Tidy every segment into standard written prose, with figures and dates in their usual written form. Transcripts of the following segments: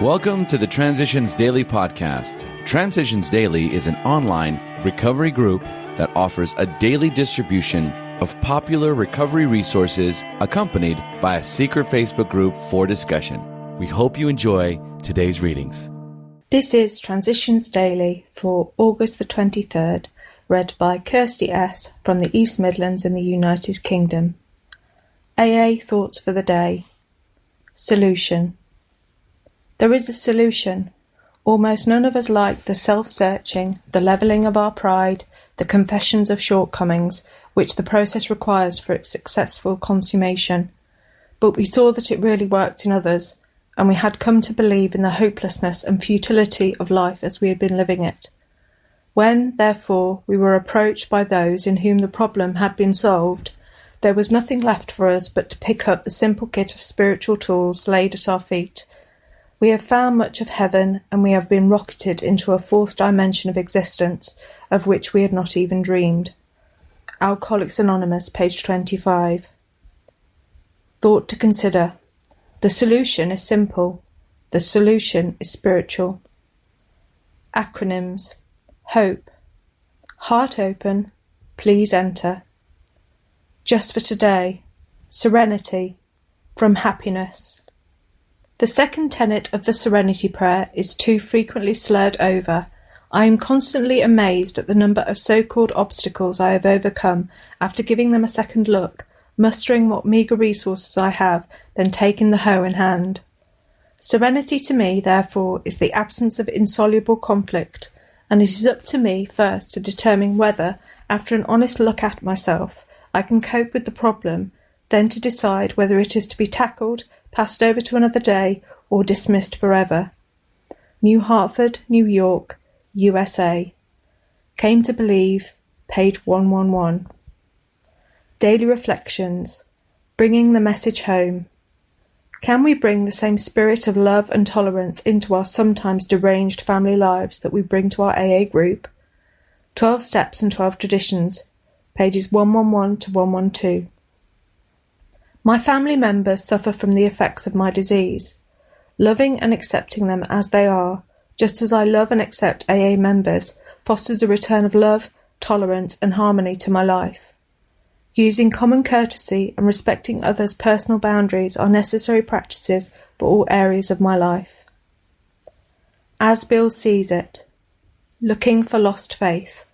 Welcome to the Transitions Daily podcast. Transitions Daily is an online recovery group that offers a daily distribution of popular recovery resources accompanied by a secret Facebook group for discussion. We hope you enjoy today's readings. This is Transitions Daily for August the 23rd, read by Kirsty S. from the East Midlands in the United Kingdom. AA Thoughts for the Day. Solution. There is a solution. Almost none of us like the self-searching, the levelling of our pride, the confessions of shortcomings, which the process requires for its successful consummation. But we saw that it really worked in others, and we had come to believe in the hopelessness and futility of life as we had been living it. When, therefore, we were approached by those in whom the problem had been solved, there was nothing left for us but to pick up the simple kit of spiritual tools laid at our feet. We have found much of heaven, and we have been rocketed into a fourth dimension of existence, of which we had not even dreamed. Alcoholics Anonymous, page 25. Thought to consider. The solution is simple. The solution is spiritual. Acronyms. Hope. Heart open. Please enter. Just for today. Serenity. From happiness. The second tenet of the Serenity Prayer is too frequently slurred over. I am constantly amazed at the number of so-called obstacles I have overcome after giving them a second look, mustering what meagre resources I have, then taking the hoe in hand. Serenity to me, therefore, is the absence of insoluble conflict, and it is up to me first to determine whether, after an honest look at myself, I can cope with the problem, then to decide whether it is to be tackled, passed over to another day, or dismissed forever. New Hartford, New York, USA. Came to believe, page 111. Daily Reflections. Bringing the message home. Can we bring the same spirit of love and tolerance into our sometimes deranged family lives that we bring to our AA group? 12 Steps and 12 Traditions, pages 111 to 112. My family members suffer from the effects of my disease. Loving and accepting them as they are, just as I love and accept AA members, fosters a return of love, tolerance and harmony to my life. Using common courtesy and respecting others' personal boundaries are necessary practices for all areas of my life. As Bill sees it. Looking for lost faith.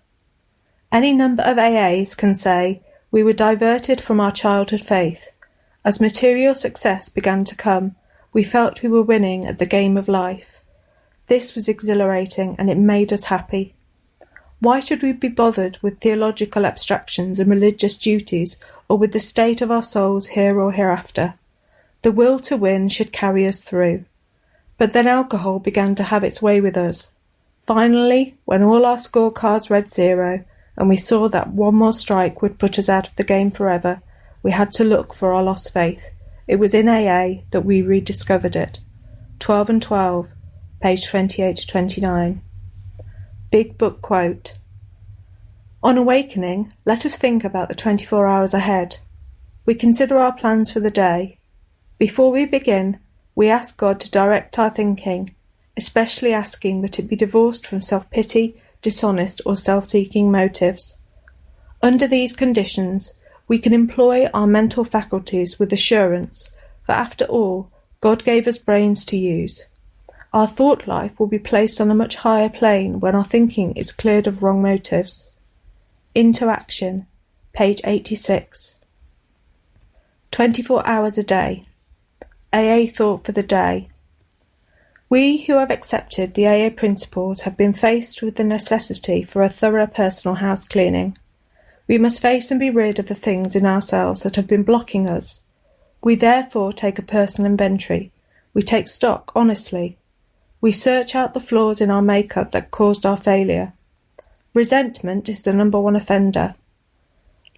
Any number of AAs can say, we were diverted from our childhood faith. As material success began to come, we felt we were winning at the game of life. This was exhilarating and it made us happy. Why should we be bothered with theological abstractions and religious duties, or with the state of our souls here or hereafter? The will to win should carry us through. But then alcohol began to have its way with us. Finally, when all our scorecards read 0, and we saw that one more strike would put us out of the game forever, we had to look for our lost faith. It was in AA that we rediscovered it. 12 and 12, page 28 to 29. Big Book Quote. On awakening, let us think about the 24 hours ahead. We consider our plans for the day. Before we begin, we ask God to direct our thinking, especially asking that it be divorced from self-pity, dishonest or self-seeking motives. Under these conditions, we can employ our mental faculties with assurance, for after all, God gave us brains to use. Our thought life will be placed on a much higher plane when our thinking is cleared of wrong motives. Into action, page 86. 24 hours a day. AA Thought for the Day. We who have accepted the AA principles have been faced with the necessity for a thorough personal house cleaning. We must face and be rid of the things in ourselves that have been blocking us. We therefore take a personal inventory. We take stock honestly. We search out the flaws in our makeup that caused our failure. Resentment is the number one offender.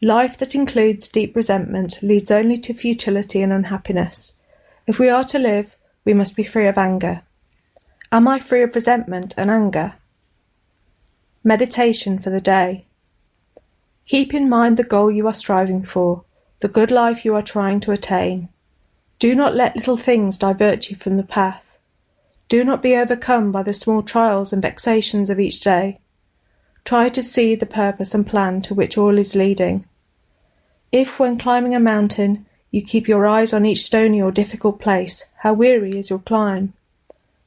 Life that includes deep resentment leads only to futility and unhappiness. If we are to live, we must be free of anger. Am I free of resentment and anger? Meditation for the day. Keep in mind the goal you are striving for, the good life you are trying to attain. Do not let little things divert you from the path. Do not be overcome by the small trials and vexations of each day. Try to see the purpose and plan to which all is leading. If, when climbing a mountain, you keep your eyes on each stony or difficult place, how weary is your climb.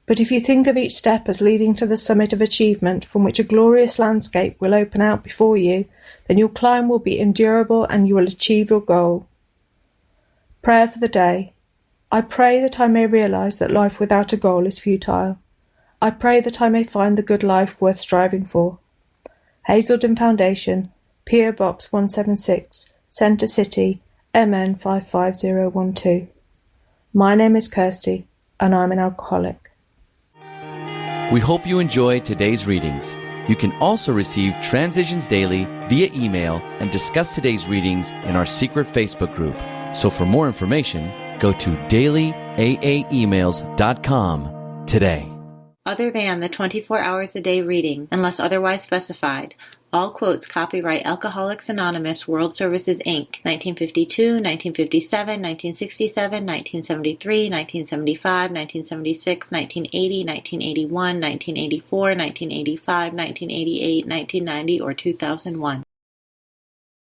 But if you think of each step as leading to the summit of achievement from which a glorious landscape will open out before you, then your climb will be endurable and you will achieve your goal. Prayer for the day. I pray that I may realize that life without a goal is futile. I pray that I may find the good life worth striving for. Hazelden Foundation, P.O. Box 176, Centre City, MN 55012. My name is Kirsty, and I'm an alcoholic. We hope you enjoyed today's readings. You can also receive Transitions Daily via email and discuss today's readings in our secret Facebook group. So for more information, go to dailyaaemails.com today. Other than the 24 hours a day reading, unless otherwise specified, all quotes copyright Alcoholics Anonymous World Services, Inc., 1952, 1957, 1967, 1973, 1975, 1976, 1980, 1981, 1984, 1985, 1988, 1990, or 2001.